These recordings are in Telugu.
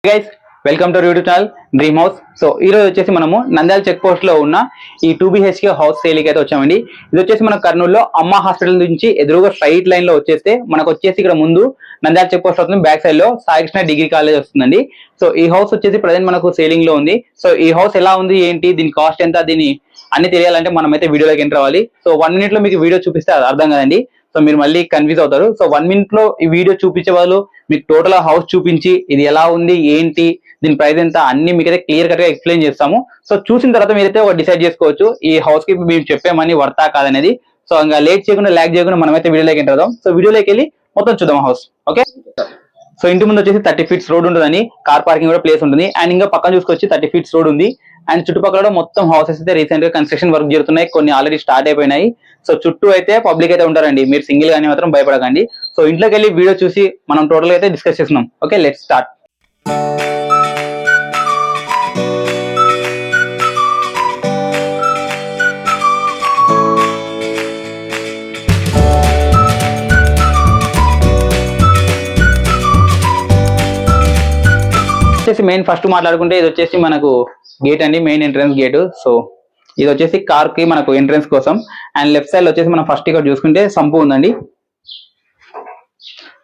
Guys welcome to YouTube channel dream house. So ఈ రోజు వచ్చేసి మనము నంద్యాల చెక్ పోస్ట్ లో ఉన్న ఈ 2BHK హౌస్ సేల్కి అయితే వచ్చామండి. ఇది వచ్చేసి మన కర్నూలులో అమ్మ హాస్పిటల్ నుంచి ఎదురుగా స్ట్రైట్ లైన్ లో వచ్చేస్తే మనకు వచ్చేసి ఇక్కడ ముందు నంద్యాల చెక్ పోస్ట్ అవుతుంది, బ్యాక్ సైడ్ లో సాయి కృష్ణ డిగ్రీ కాలేజ్ వస్తుందండి. సో ఈ హౌస్ వచ్చేసి ప్రజెంట్ మనకు సేలింగ్ లో ఉంది. సో ఈ హౌస్ ఎలా ఉంది, ఏంటి, దీని కాస్ట్ ఎంత, దీని అన్ని తెలియాలంటే మనం అయితే వీడియోలోకి ఎంటర్ అవ్వాలి. సో 1 minute లో మీకు వీడియో చూపిస్తే అది అర్థం కదండి. సో మీరు మళ్ళీ కన్ఫ్యూజ్ అవుతారు. సో 1 minute లో ఈ వీడియో చూపించే వాళ్ళు మీకు టోటల్ హౌస్ చూపించి ఇది ఎలా ఉంది, ఏంటి, దీని ప్రైస్ ఎంత, అన్ని మీకైతే క్లియర్ కట్ గా ఎక్స్ప్లెయిన్ చేస్తాము. సో చూసిన తర్వాత మీరైతే ఒక డిసైడ్ చేసుకోవచ్చు ఈ హౌస్ కి మేము చెప్పే మనీ వర్తా కాదనేది. సో ఇంకా లేట్ చేయకుండా ల్యాక్ చేయకుండా మనమైతే వీడియోలోకి ఎంటర్ అవుదాం. సో వీడియోలోకి వెళ్ళి మొత్తం చూద్దాం హౌస్. ఓకే, సో ఇంటి ముందు వచ్చేసి 30 feet రోడ్ ఉంటుందని, కార్ పార్కింగ్ కూడా ప్లేస్ ఉంటుంది. అండ్ ఇంకా పక్కన చూసుకొచ్చి 30 feet రోడ్ ఉంది. అండ్ చుట్టుపక్కల మొత్తం హౌసెస్ అయితే రీసెంట్ గా కన్స్ట్రక్షన్ వర్క్ జరుగుతున్నాయి, కొన్ని ఆల్రెడీ స్టార్ట్ అయిపోయినాయి. సో చుట్టూ అయితే పబ్లిక్ అయితే ఉంటారండి, మీరు సింగిల్ గానీ మాత్రం భయపడకండి. సో ఇంట్లోకి వెళ్ళి వీడియో చూసి మనం టోటల్ అయితే డిస్కస్ చేస్తున్నాం. Okay, let's start. Main first మాట్లాడుకుంటే ఇది వచ్చేసి మనకు గేట్ అండి, మెయిన్ ఎంట్రన్స్ గేట్. సో ఇది వచ్చేసి కార్ కి మనకు ఎంట్రన్స్ కోసం. అండ్ లెఫ్ట్ సైడ్ వచ్చేసి మనం ఫస్ట్ ఇక్కడ చూసుకుంటే సంపు ఉందండి.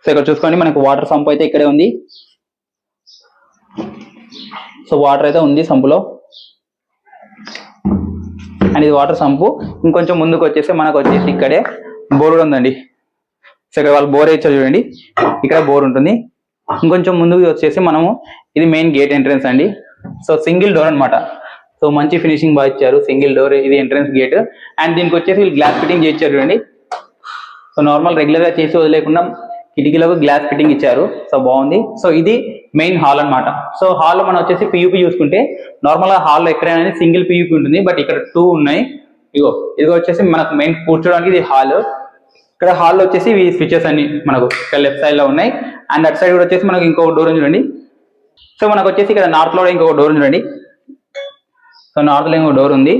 సో ఇక్కడ చూసుకోండి మనకు వాటర్ సంపు అయితే ఇక్కడే ఉంది. సో వాటర్ అయితే ఉంది సంపులో. అండ్ ఇది వాటర్ సంపు. ఇంకొంచెం ముందుకు వచ్చేసి మనకు వచ్చేసి ఇక్కడే బోర్ కూడా ఉందండి. సో ఇక్కడ వాళ్ళు బోర్ వేయించారు చూడండి, ఇక్కడ బోర్ ఉంటుంది. ఇంకొంచెం ముందుకు వచ్చేసి మనము ఇది మెయిన్ గేట్ ఎంట్రన్స్ అండి. సో సింగిల్ డోర్ అనమాట. సో మంచి ఫినిషింగ్ బాగా ఇచ్చారు, సింగిల్ డోర్ ఇది ఎంట్రన్స్ గేట్. అండ్ దీనికి వచ్చేసి గ్లాస్ ఫిట్టింగ్ చేయించారు చూడండి. సో నార్మల్ రెగ్యులర్ గా చేసి వదిలేకుండా కిటికీలకు గ్లాస్ ఫిట్టింగ్ ఇచ్చారు. సో బాగుంది. సో ఇది మెయిన్ హాల్ అనమాట. సో హాల్ లో మనం వచ్చేసి పియూపీ చూసుకుంటే నార్మల్ గా హాల్లో ఎక్కడైనా సింగిల్ పియూపీ ఉంటుంది, బట్ ఇక్కడ 2 ఉన్నాయి. ఇదిగో వచ్చేసి మనకు మెయిన్ కూర్చోడానికి ఇది హాల్. ఇక్కడ హాల్లో వచ్చేసి ఈ స్విచెస్ అన్ని మనకు ఇక్కడ లెఫ్ట్ సైడ్ లో ఉన్నాయి. అండ్ అట్ సైడ్ కూడా వచ్చేసి మనకు ఇంకొక డోర్ ఉంది చూడండి. సో మనకు వచ్చేసి ఇక్కడ నార్త్ లో ఇంకొక డోర్ ఉంది చూడండి. సో నార్త్ లో ఇంకొక డోర్ ఉంది.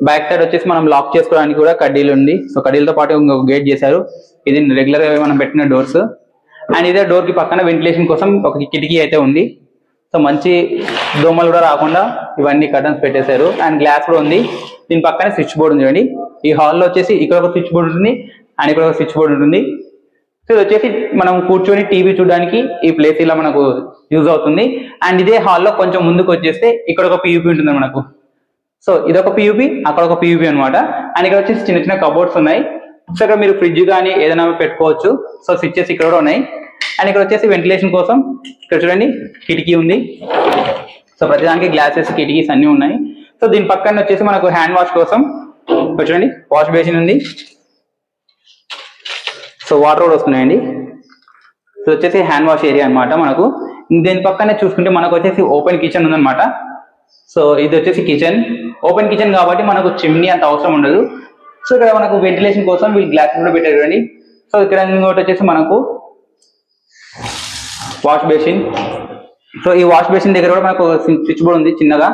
బ్యాక్ సైడ్ వచ్చేసి మనం లాక్ చేసుకోవడానికి కూడా కడ్డీలు ఉంది. సో కడ్డీలతో పాటు ఇంకొక గేట్ చేశారు. ఇది రెగ్యులర్ గా మనం పెట్టిన డోర్స్. అండ్ ఇదే డోర్ కి పక్కన వెంటిలేషన్ కోసం ఒక కిటికీ అయితే ఉంది. సో మంచి దోమలు కూడా రాకుండా ఇవన్నీ కర్టన్స్ పెట్టేశారు. అండ్ గ్లాస్ కూడా ఉంది. దీని పక్కన స్విచ్ బోర్డ్ ఉంది చూడండి. ఈ హాల్లో వచ్చేసి ఇక్కడ ఒక స్విచ్ బోర్డ్ ఉంటుంది అండ్ ఇక్కడ ఒక స్విచ్ బోర్డ్ ఉంటుంది. సో ఇది వచ్చేసి మనం కూర్చొని టీవీ చూడడానికి ఈ ప్లేస్ ఇలా మనకు యూజ్ అవుతుంది. అండ్ ఇదే హాల్లో కొంచెం ముందుకు వచ్చేస్తే ఇక్కడ ఒక పియూపీ ఉంటుంది మనకు. సో ఇదొక పియూపీ, అక్కడ ఒక పియూపీ అనమాట. అండ్ ఇక్కడ వచ్చేసి చిన్న చిన్న కబోర్డ్స్ ఉన్నాయి. సో ఇక్కడ మీరు ఫ్రిడ్జ్ కానీ ఏదైనా పెట్టుకోవచ్చు. సో స్విచ్చెస్ ఇక్కడ కూడా ఉన్నాయి. అండ్ ఇక్కడ వచ్చేసి వెంటిలేషన్ కోసం ఇక్కడ చూడండి కిటికీ ఉంది. సో ప్రతిదానికి గ్లాసెస్, కిటికీస్ అన్ని ఉన్నాయి. సో దీని పక్కన వచ్చేసి మనకు హ్యాండ్ వాష్ కోసం ఇక్కడ చూడండి వాష్ బేసిన్ ఉంది. సో వాటర్ కూడా వస్తున్నాయండి. సో వచ్చేసి హ్యాండ్ వాష్ ఏరియా అనమాట మనకు. దీని పక్కనే చూసుకుంటే మనకు వచ్చేసి ఓపెన్ కిచెన్ ఉందన్నమాట. సో ఇది వచ్చేసి కిచెన్, ఓపెన్ కిచెన్ కాబట్టి మనకు చిమ్నీ అంత అవసరం ఉండదు. సో ఇక్కడ మనకు వెంటిలేషన్ కోసం వీళ్ళు గ్లాస్ కూడా పెట్టారు చూడండి. సో ఇక్కడ ఇంకోటి వచ్చేసి మనకు వాష్ బేసిన్. సో ఈ వాష్ బేసిన్ దగ్గర కూడా మనకు స్విచ్ బోర్డ్ ఉంది చిన్నగా.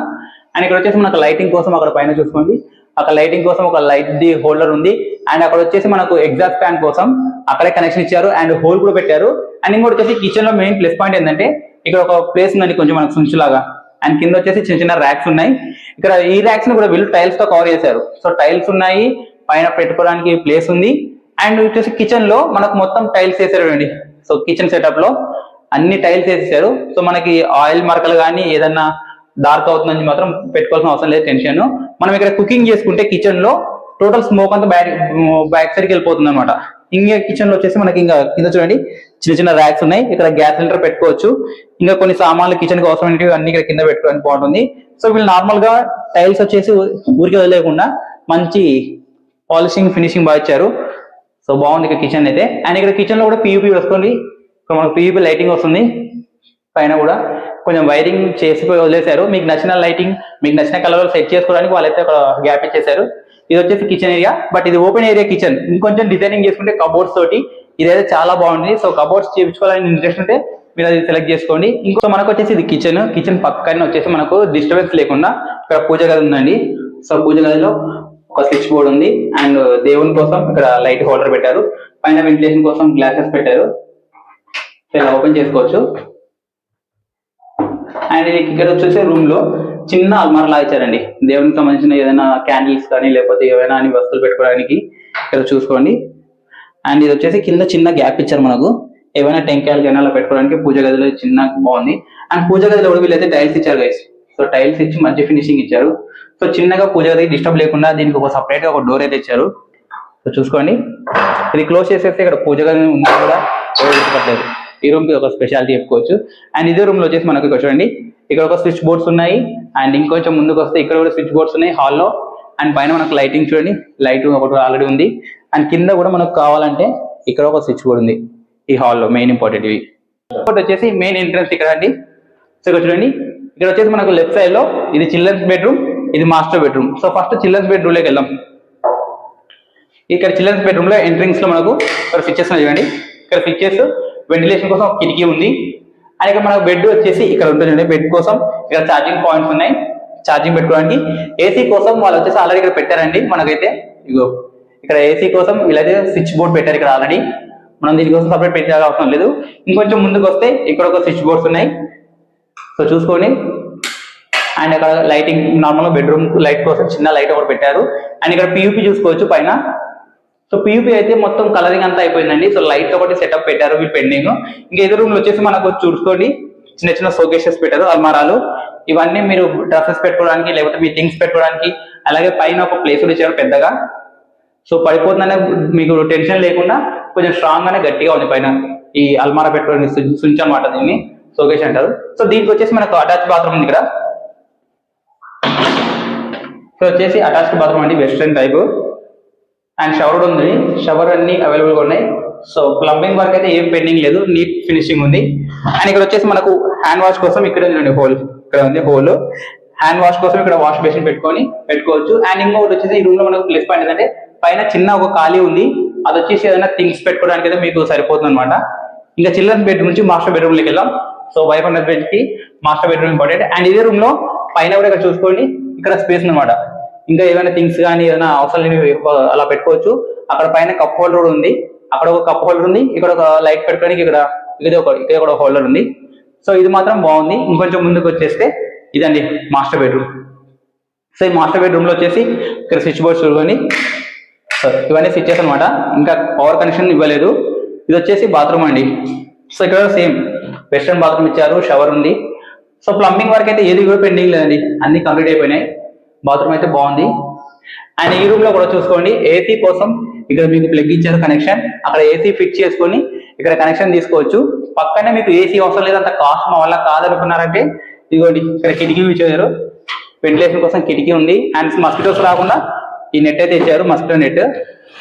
అండ్ ఇక్కడ వచ్చేసి మనకు లైటింగ్ కోసం అక్కడ పైన చూసుకోండి, అక్కడ లైటింగ్ కోసం ఒక లైట్ ది హోల్డర్ ఉంది. అండ్ అక్కడ వచ్చేసి మనకు ఎగ్జాస్ట్ ఫ్యాన్ కోసం అక్కడే కనెక్షన్ ఇచ్చారు అండ్ హోల్ కూడా పెట్టారు. అండ్ ఇంకోటి వచ్చేసి కిచెన్ లో మెయిన్ ప్లస్ పాయింట్ ఏంటంటే ఇక్కడ ఒక ప్లేస్ ఉందండి కొంచెం మనకు సుంచు లాగా. అండ్ కింద వచ్చేసి చిన్న చిన్న ర్యాక్స్ ఉన్నాయి. ఇక్కడ ఈ ర్యాక్స్ ని కూడా వీళ్ళు టైల్స్ తో కవర్ చేశారు. సో టైల్స్ ఉన్నాయి, పైన పెట్టుకోవడానికి ప్లేస్ ఉంది. అండ్ వచ్చేసి కిచెన్ లో మనకు మొత్తం టైల్స్ వేసారు అండి. సో కిచెన్ సెటప్ లో అన్ని టైల్స్ వేసేసారు. సో మనకి ఆయిల్ మరకలు కానీ ఏదన్నా డార్క్ అవుతుందని మాత్రం పెట్టుకోవాల్సిన అవసరం లేదు టెన్షన్. మనం ఇక్కడ కుకింగ్ చేసుకుంటే కిచెన్ లో టోటల్ స్మోక్ అంతా బ్యాక్ సైడ్కి వెళ్ళిపోతుంది అనమాట. ఇంకా కిచెన్ లో వచ్చేసి మనకి ఇంకా కింద చూడండి చిన్న చిన్న ర్యాక్స్ ఉన్నాయి. ఇక్కడ గ్యాస్ సిలిండర్ పెట్టుకోవచ్చు. ఇంకా కొన్ని సామాన్లు కిచెన్ కి అవసరమైనవి అన్ని ఇక్కడ కింద పెట్టుకోవడానికి బాగుంటుంది. సో వీళ్ళు నార్మల్ గా టైల్స్ వచ్చేసి ఊరికి వదిలేకుండా మంచి పాలిషింగ్, ఫినిషింగ్ బాగా ఇచ్చారు. సో బాగుంది ఇక్కడ కిచెన్ అయితే. అండ్ ఇక్కడ కిచెన్ లో కూడా పియూపీ వస్తుంది. ఇక్కడ మనకు పియూపీ లైటింగ్ వస్తుంది. పైన కూడా కొంచెం వైరింగ్ చేసి వదిలేశారు. మీకు నచ్చిన లైటింగ్, మీకు నచ్చిన కలర్ సెట్ చేసుకోవడానికి వాళ్ళైతే ఒక గ్యాప్ ఇచ్చేసారు. ఇది వచ్చేసి కిచెన్ ఏరియా, బట్ ఇది ఓపెన్ ఏరియా కిచెన్. ఇంకొంచెం డిజైనింగ్ చేసుకుంటే కబోర్డ్స్ తోటి ఇదైతే చాలా బాగుంది. సో కబోర్డ్స్ చేయించుకోవాలని ఇంట్రెస్ట్ ఉంటే మీరు అది సెలెక్ట్ చేసుకోండి. ఇంకో మనకు వచ్చేసి ఇది కిచెన్. కిచెన్ పక్కనే వచ్చేసి మనకు డిస్టర్బెన్స్ లేకుండా ఇక్కడ పూజ గది ఉందండి. సో పూజ గదిలో ఒక స్విచ్ బోర్డ్ ఉంది. అండ్ దేవుని కోసం ఇక్కడ లైట్ హోల్డర్ పెట్టారు. పైన వెంటిలేషన్ కోసం గ్లాసెస్ పెట్టారు. ఇలా ఓపెన్ చేసుకోవచ్చు. అండ్ ఇది ఇక్కడ వచ్చేసి రూమ్ లో చిన్న అల్మారా లాగా ఇచ్చారండి, దేవునికి సంబంధించిన ఏదైనా క్యాండిల్స్ కానీ లేకపోతే ఏవైనా అని వస్తువులు పెట్టుకోవడానికి ఇక్కడ చూసుకోండి. అండ్ ఇది వచ్చేసి కింద చిన్న గ్యాప్ ఇచ్చారు మనకు, ఏవైనా టెంకాయలు కానీ అలా పెట్టుకోవడానికి. పూజ గదిలో చిన్న బాగుంది. అండ్ పూజ గదిలో కూడా వీళ్ళైతే టైల్స్ ఇచ్చారు గైస్. సో టైల్స్ ఇచ్చి మంచి ఫినిషింగ్ ఇచ్చారు. సో చిన్నగా పూజ గది డిస్టర్బ్ లేకుండా దీనికి ఒక సపరేట్ గా ఒక డోర్ అయితే ఇచ్చారు. సో చూసుకోండి, ఇది క్లోజ్ చేసేస్తే ఇక్కడ పూజ గది ఉన్నా కూడా గుర్తుపట్టలేదు. ఈ రూమ్ కి ఒక స్పెషాలిటీ చెప్పుకోవచ్చు. అండ్ ఇదే రూమ్ లో వచ్చేసి మనకు ఇక్కడ చూడండి, ఇక్కడ ఒక స్విచ్ బోర్డ్స్ ఉన్నాయి. అండ్ ఇంకొంచెం ముందుకు వస్తే ఇక్కడ కూడా స్విచ్ బోర్డ్స్ ఉన్నాయి హాల్లో. అండ్ పైన మనకు లైటింగ్ చూడండి, లైట్ ఒకటి ఆల్రెడీ ఉంది. అండ్ కింద కూడా మనకు కావాలంటే ఇక్కడ ఒక స్విచ్ బోర్డ్ ఉంది ఈ హాల్లో. మెయిన్ ఇంపార్టెంట్ ఇవి. ఇంకోటి వచ్చేసి మెయిన్ ఎంట్రన్స్ ఇక్కడ అండి. సో ఇక్కడ చూడండి, ఇక్కడ వచ్చేసి మనకు లెఫ్ట్ సైడ్ లో ఇది చిల్డ్రన్స్ బెడ్రూమ్, ఇది master bedroom. So first children's bedroom లోకి వెళ్దాం. ఇక్కడ చిల్డ్రన్స్ బెడ్రూమ్ లో ఎంట్రింగ్స్ లో మనకు ఇక్కడ స్విచ్చెస్ చూడండి. ఇక్కడ స్విచ్చెస్ వెంటిలేషన్ కోసం కిటికీ ఉంది. అండ్ ఇక్కడ మనకు బెడ్ వచ్చేసి ఇక్కడ ఉంటుంది. బెడ్ కోసం ఇక్కడ ఛార్జింగ్ పాయింట్స్ ఉన్నాయి, ఛార్జింగ్ పెట్టుకోవడానికి. ఏసీ కోసం వాళ్ళు వచ్చేసి ఆల్రెడీ ఇక్కడ పెట్టారండి. మనకైతే ఇగో ఇక్కడ ఏసీ కోసం వీళ్ళైతే స్విచ్ బోర్డ్ పెట్టారు ఇక్కడ ఆల్రెడీ. మనం దీనికోసం సపరేట్ పెట్టే అవసరం లేదు. ఇంకొంచెం ముందుకు వస్తే ఇక్కడ ఒక స్విచ్ బోర్డ్స్ ఉన్నాయి. సో చూసుకోండి. అండ్ అక్కడ లైటింగ్ నార్మల్గా బెడ్రూమ్ లైట్ కోసం చిన్న లైట్ ఒకటి పెట్టారు. అండ్ ఇక్కడ పియూపీ చూసుకోవచ్చు పైన. సో పియూపీ అయితే మొత్తం కలరింగ్ అంతా అయిపోయిందండి. సో లైట్ ఒకటి సెటప్ పెట్టారు వీళ్ళు పెండింగ్. ఇంకా ఎదురు రూమ్ లో వచ్చేసి మనకు చూసుకోండి, చిన్న చిన్న షోకేసెస్ పెట్టారు, అల్మారాలు. ఇవన్నీ మీరు డ్రెస్సెస్ పెట్టుకోవడానికి లేకపోతే మీ థింగ్స్ పెట్టుకోవడానికి. అలాగే పైన ఒక ప్లేస్ కూడా ఇచ్చారు పెద్దగా. సో పడిపోతుందనే మీకు టెన్షన్ లేకుండా కొంచెం స్ట్రాంగ్ గానే గట్టిగా ఉంది పైన ఈ అల్మారా పెట్టుకోవడానికి సుంచ్ అనమాట, దీన్ని షోకేస్ అంటారు. సో దీనికి వచ్చేసి మనకు అటాచ్ బాత్రూమ్ ఉంది ఇక్కడ. సో వచ్చేసి అటాచ్డ్ బాత్రూమ్ అండి, వెస్ట్రన్ టైప్. అండ్ షవర్ ఉంది, షవర్ అన్ని అవైలబుల్ గా ఉన్నాయి. సో ప్లంబింగ్ వర్క్ అయితే ఏం పెండింగ్ లేదు, నీట్ ఫినిషింగ్ ఉంది. అండ్ ఇక్కడ వచ్చేసి మనకు హ్యాండ్ వాష్ కోసం ఇక్కడ ఉంది హోల్, ఇక్కడ ఉంది హోల్. హ్యాండ్ వాష్ కోసం ఇక్కడ వాష్ బేసిన్ పెట్టుకోవచ్చు. అండ్ ఇంకొకటి వచ్చేసి ఈ రూమ్ లో మనకు ప్లస్ పాయింట్ ఏంటంటే పైన చిన్న ఒక ఖాళీ ఉంది, అది వచ్చేసి ఏదైనా థింగ్స్ పెట్టుకోవడానికి అయితే మీకు సరిపోతుంది అనమాట. ఇంకా చిల్డ్రన్స్ బెడ్రూమ్ నుంచి మాస్టర్ బెడ్రూమ్ లోకి వెళ్దాం. సో వైఫ్ అండ్ హస్బెండ్ కి మాస్టర్ బెడ్రూమ్ ఇంపార్టెంట్. అండ్ ఇదే రూమ్ లో పైన కూడా ఇక్కడ చూసుకోండి, ఇక్కడ స్పేస్ అనమాట. ఇంకా ఏమైనా థింగ్స్ కానీ ఏదైనా అవసరం లేని అలా పెట్టుకోవచ్చు. అక్కడ పైన కప్ హోల్డర్ ఉంది, అక్కడ ఒక కప్ హోల్డర్ ఉంది, ఇక్కడ ఒక లైట్ పెట్టుకోవడానికి ఇక్కడ ఒక హోల్డర్ ఉంది. సో ఇది మాత్రం బాగుంది. ఇంకొంచెం ముందుకు వచ్చేస్తే ఇదండి మాస్టర్ బెడ్రూమ్. సో ఈ మాస్టర్ బెడ్రూమ్ లో వచ్చేసి ఇక్కడ స్విచ్ బోర్డ్స్ చూడండి. సో ఇవన్నీ స్విచ్చెస్ అనమాట, ఇంకా పవర్ కనెక్షన్ ఇవ్వలేదు. ఇది వచ్చేసి బాత్రూమ్ అండి. సో ఇక్కడ సేమ్ వెస్ట్రన్ బాత్రూమ్ ఇచ్చారు, షవర్ ఉంది. సో ప్లంబింగ్ వర్క్ అయితే ఏది కూడా పెండింగ్ లేదండి, అన్ని కంప్లీట్ అయిపోయినాయి. బాత్రూమ్ అయితే బాగుంది. అండ్ ఈ రూమ్ లో కూడా చూసుకోండి, ఏసీ కోసం ఇక్కడ మీకు ప్లగ్ ఇచ్చారు కనెక్షన్. అక్కడ ఏసీ ఫిట్ చేసుకొని ఇక్కడ కనెక్షన్ తీసుకోవచ్చు. పక్కనే మీకు ఏసీ అవసరం లేదు, అంత కాస్ట్ మా వల్ల కాదనుకున్నారంటే ఇదిగోండి ఇక్కడ కిటికీ ఇచ్చారు, వెంటిలేషన్ కోసం కిటికీ ఉంది. అండ్ మస్కిటోస్ రాకుండా ఈ నెట్ అయితే ఇచ్చారు, మస్కిటో నెట్.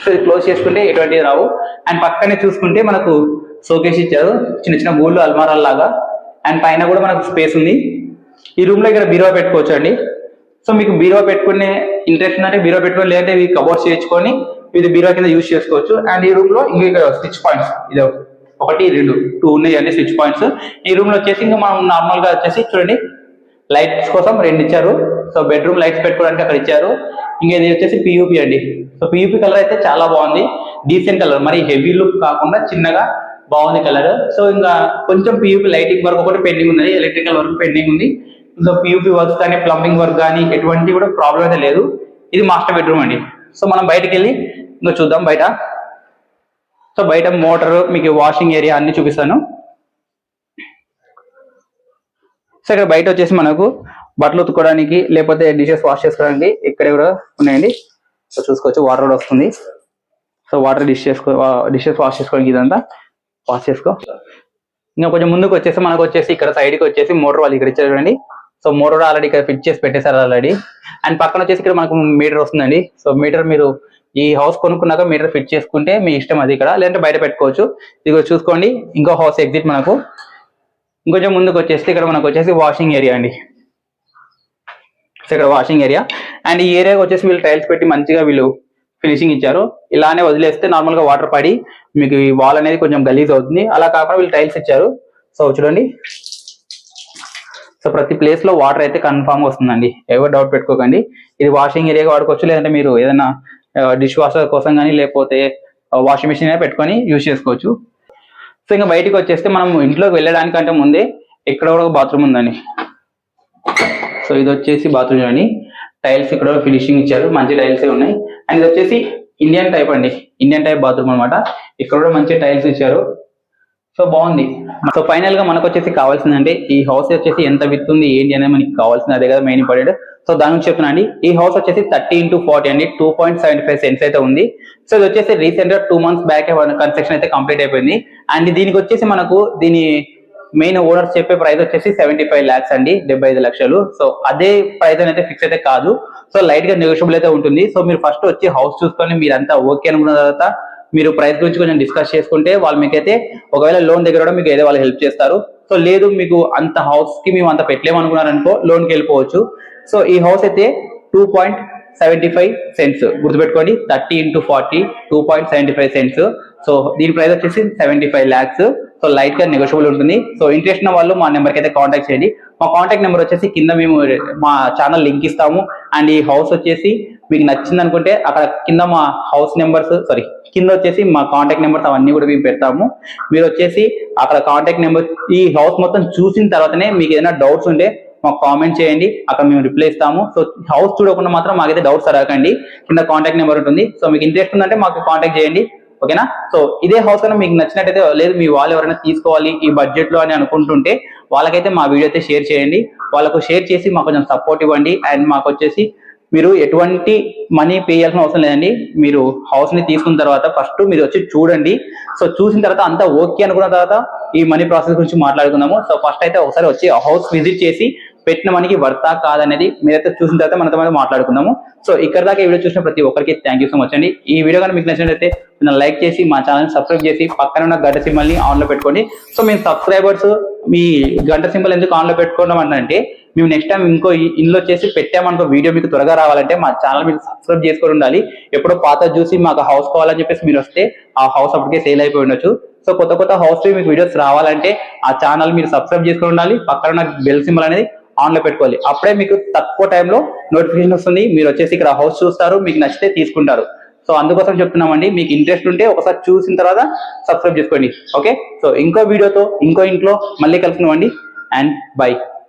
సో ఇది క్లోజ్ చేసుకుంటే ఎటువంటివి రావు. అండ్ పక్కనే చూసుకుంటే మనకు షోకేస్ ఇచ్చారు, చిన్న చిన్న గోల్డ్ అల్మారాల లాగా. అండ్ పైన కూడా మనకు స్పేస్ ఉంది. ఈ రూమ్ లో ఇక్కడ బీరువా పెట్టుకోవచ్చు అండి. సో మీకు బీరువా పెట్టుకునే ఇంట్రెస్ట్ ఉంటే బీరువా పెట్టుకోవాలి, లేదంటే ఇవి కబోర్డ్స్ చేయించుకొని ఇది బీరువా కింద యూజ్ చేసుకోవచ్చు. అండ్ ఈ రూమ్ లో ఇంకా స్విచ్ పాయింట్స్ ఇది 1, 2, 2 ఉన్నాయి అండి స్విచ్ పాయింట్స్. ఈ రూమ్ లో వచ్చేసి ఇంకా మనం నార్మల్ గా వచ్చేసి చూడండి లైట్స్ కోసం 2 ఇచ్చారు. సో బెడ్రూమ్ లైట్స్ పెట్టుకోవడానికి అక్కడ ఇచ్చారు. ఇంకా ఇది వచ్చేసి పియూపీ అండి. సో పియూపీ కలర్ అయితే చాలా బాగుంది, డీసెంట్ కలర్, మరి హెవీ లుక్ కాకుండా చిన్నగా బాగుంది కలర్. సో ఇంకా కొంచెం పియూపీ లైటింగ్ వర్క్ ఒకటి పెండింగ్ ఉంది, ఎలక్ట్రికల్ వర్క్ పెండింగ్ ఉంది. ఇంకా పియూపీ వర్క్స్ కానీ ప్లంబింగ్ వర్క్ కానీ ఎటువంటి కూడా ప్రాబ్లం అయితే లేదు. ఇది మాస్టర్ బెడ్రూమ్ అండి. సో మనం బయటకు వెళ్ళి ఇంకా చూద్దాం బయట. సో బయట మోటార్, మీకు వాషింగ్ ఏరియా అన్ని చూపిస్తాను. సో ఇక్కడ బయట వచ్చేసి మనకు బట్టలు ఉతుక్కోవడానికి లేకపోతే డిషెస్ వాష్ చేసుకోవడానికి ఇక్కడ కూడా ఉన్నాయండి. సో చూసుకోవచ్చు, వాటర్ కూడా వస్తుంది. సో వాటర్ డిషెస్ వాష్ చేసుకోవడానికి ఇదంతా వాష్ చేసుకో. ఇంకా కొంచెం ముందుకు వచ్చేసి మనకు వచ్చేసి ఇక్కడ సైడ్కి వచ్చేసి మోటార్ వాళ్ళు ఇక్కడ ఇచ్చారు చూడండి. సో మోటార్ ఆల్రెడీ ఇక్కడ ఫిట్ చేసి పెట్టేశారు ఆల్రెడీ. అండ్ పక్కన వచ్చేసి ఇక్కడ మనకు మీటర్ వస్తుందండి. సో మీటర్ మీరు ఈ హౌస్ కొనుక్కున్నాక మీటర్ ఫిట్ చేసుకుంటే మీ ఇష్టం అది, ఇక్కడ లేదంటే బయట పెట్టుకోవచ్చు. ఇది చూసుకోండి, ఇంకో హౌస్ ఎగ్జిట్ మనకు. ఇంకొంచెం ముందుకు వచ్చేసి ఇక్కడ మనకు వచ్చేసి వాషింగ్ ఏరియా అండి. సో ఇక్కడ వాషింగ్ ఏరియా. అండ్ ఈ ఏరియాకి వచ్చేసి వీళ్ళు టైల్స్ పెట్టి మంచిగా వీళ్ళు ఫినిషింగ్ ఇచ్చారు. ఇలానే వదిలేస్తే నార్మల్ గా వాటర్ పడి మీకు ఈ వాల్ అనేది కొంచెం గలీజ్ అవుతుంది. అలా కాకుండా వీళ్ళు టైల్స్ ఇచ్చారు. సో చూడండి, సో ప్రతి ప్లేస్ లో వాటర్ అయితే కన్ఫామ్ గా వస్తుందండి, ఎవరు డౌట్ పెట్టుకోకండి. ఇది వాషింగ్ ఏరియాగా వాడుకోవచ్చు, లేదంటే మీరు ఏదైనా డిష్ వాషర్ కోసం కానీ లేకపోతే వాషింగ్ మిషన్ పెట్టుకొని యూజ్ చేసుకోవచ్చు. సో ఇంకా బయటకు వచ్చేస్తే మనం ఇంట్లోకి వెళ్ళడానికంటే ముందే ఇక్కడ కూడా ఒక బాత్రూమ్ ఉందండి. సో ఇది వచ్చేసి బాత్రూమ్ చూడండి, టైల్స్ ఇక్కడ ఫినిషింగ్ ఇచ్చారు, మంచి టైల్స్ ఉన్నాయి. అండ్ ఇది వచ్చేసి ఇండియన్ టైప్ అండి, ఇండియన్ టైప్ బాత్రూమ్ అనమాట. ఇక్కడ కూడా మంచి టైల్స్ ఇచ్చారు. సో బాగుంది. సో ఫైనల్ గా మనకు వచ్చేసి కావాల్సిందంటే ఈ హౌస్ వచ్చేసి ఎంత విత్ ఉంది ఏంటి అనేది మనకి కావాల్సింది, అదే కదా మెయిన్ ఇంపార్టెంట్. సో దాని గురించి చెప్తున్నా అండి. ఈ హౌస్ వచ్చేసి 30x40 అండి, 2.75 సెంట్స్ అయితే ఉంది. సో ఇది వచ్చేసి రీసెంట్ గా 2 months బ్యాక్ కన్స్ట్రక్షన్ అయితే కంప్లీట్ అయిపోయింది. అండ్ దీనికి వచ్చేసి మనకు దీని మెయిన్ ఓనర్స్ చెప్పే ప్రైస్ వచ్చేసి 75 lakhs అండి, 75 లక్షలు. సో అదే ప్రైస్ అయితే ఫిక్స్ అయితే కాదు. సో లైట్ గా నెగోషియబుల్ అయితే ఉంటుంది. సో మీరు ఫస్ట్ వచ్చి హౌస్ చూసుకొని మీరంతా ఓకే అనుకున్న తర్వాత మీరు ప్రైస్ గురించి కొంచెం డిస్కస్ చేసుకుంటే వాళ్ళు మీకైతే ఒకవేళ లోన్ దగ్గర కూడా మీకు ఏదో వాళ్ళు హెల్ప్ చేస్తారు. సో లేదు మీకు అంత హౌస్ కి మేము అంత పెట్టలేమనుకున్నారనుకో లోన్కి వెళ్ళిపోవచ్చు. సో ఈ హౌస్ అయితే 2.75 సెంట్స్ గుర్తుపెట్టుకోండి, 30x40 2.75 సెంట్స్. సో దీని ప్రైస్ వచ్చేసి 75 lakhs. సో లైట్ గా నెగోషియబుల్ ఉంటుంది. సో ఇంట్రెస్ట్ ఉన్న వాళ్ళు మా నెంబర్కి అయితే కాంటాక్ట్ చేయండి. మా కాంటాక్ట్ నెంబర్ వచ్చేసి కింద మేము మా ఛానల్ లింక్ ఇస్తాము. అండ్ ఈ హౌస్ వచ్చేసి మీకు నచ్చింది అనుకుంటే అక్కడ కింద మా హౌస్ నెంబర్స్ కింద వచ్చేసి మా కాంటాక్ట్ నెంబర్స్ అవన్నీ కూడా మేము పెడతాము. మీరు వచ్చేసి అక్కడ కాంటాక్ట్ నెంబర్ ఈ హౌస్ మొత్తం చూసిన తర్వాతనే మీకు ఏదైనా డౌట్స్ ఉంటే మాకు కామెంట్ చేయండి, అక్కడ మేము రిప్లై ఇస్తాము. సో హౌస్ చూడకుండా మాత్రం మాకైతే డౌట్స్ అడగండి, కింద కాంటాక్ట్ నెంబర్ ఉంటుంది. సో మీకు ఇంట్రెస్ట్ ఉందంటే మాకు కాంటాక్ట్ చేయండి, ఓకేనా. సో ఇదే హౌస్ కన్నా మీకు నచ్చినట్టయితే, లేదు మీ వాళ్ళు ఎవరైనా తీసుకోవాలి ఈ బడ్జెట్ లో అని అనుకుంటుంటే వాళ్ళకైతే మా వీడియో అయితే షేర్ చేయండి. వాళ్ళకు షేర్ చేసి మాకు కొంచెం సపోర్ట్ ఇవ్వండి. అండ్ మాకు వచ్చేసి మీరు ఎటువంటి మనీ పే చేయాల్సిన అవసరం లేదండి. మీరు హౌస్ ని తీసుకున్న తర్వాత ఫస్ట్ మీరు వచ్చి చూడండి. సో చూసిన తర్వాత అంతా ఓకే అనుకున్న తర్వాత ఈ మనీ ప్రాసెస్ గురించి మాట్లాడుకుందాము. సో ఫస్ట్ అయితే ఒకసారి వచ్చి హౌస్ విజిట్ చేసి పెట్టిన మనకి వర్తా కాదనేది మీరైతే చూసిన తర్వాత మనతో మాట్లాడుకుందాము. సో ఇక్కడ దాకా ఈ వీడియో చూసిన ప్రతి ఒక్కరికి థ్యాంక్ యూ సో మచ్ అండి. ఈ వీడియో కానీ మీకు నచ్చినట్లయితే లైక్ చేసి మా ఛానల్ సబ్స్క్రైబ్ చేసి పక్కన ఉన్న గంట సింబల్ ని ఆన్ లో పెట్టుకోండి. సో మేము సబ్స్క్రైబర్స్ మీ గంట సింబల్ ఎందుకు ఆన్ లో పెట్టుకోవడం అంటే మేము నెక్స్ట్ టైం ఇంకో ఇంట్లో చేసి పెట్టామనుకో వీడియో మీకు త్వరగా రావాలంటే మా ఛానల్ మీరు సబ్స్క్రైబ్ చేసుకొని ఉండాలి. ఎప్పుడో పాత చూసి మాకు హౌస్ కావాలని చెప్పేసి మీరు వస్తే ఆ హౌస్ అప్పటికే సేల్ అయిపోయి ఉండొచ్చు. సో కొత్త కొత్త హౌస్ మీకు వీడియోస్ రావాలంటే ఆ ఛానల్ మీరు సబ్స్క్రైబ్ చేసుకొని ఉండాలి. పక్కన ఉన్న బెల్ సింబల్ అనేది ఆన్ లో పెట్టుకోవాలి. అప్పుడే మీకు తక్కువ టైంలో నోటిఫికేషన్ వస్తుంది. మీరు వచ్చేసి ఇక్కడ హౌస్ చూస్తారు, మీకు నచ్చితే తీసుకుంటారు. సో అందుకోసం చెప్తున్నామండి, మీకు ఇంట్రెస్ట్ ఉంటే ఒకసారి చూసిన తర్వాత సబ్స్క్రైబ్ చేసుకోండి, ఓకే. సో ఇంకో వీడియోతో ఇంకో ఇంట్లో మళ్ళీ కలుసుకుందామండి. And by.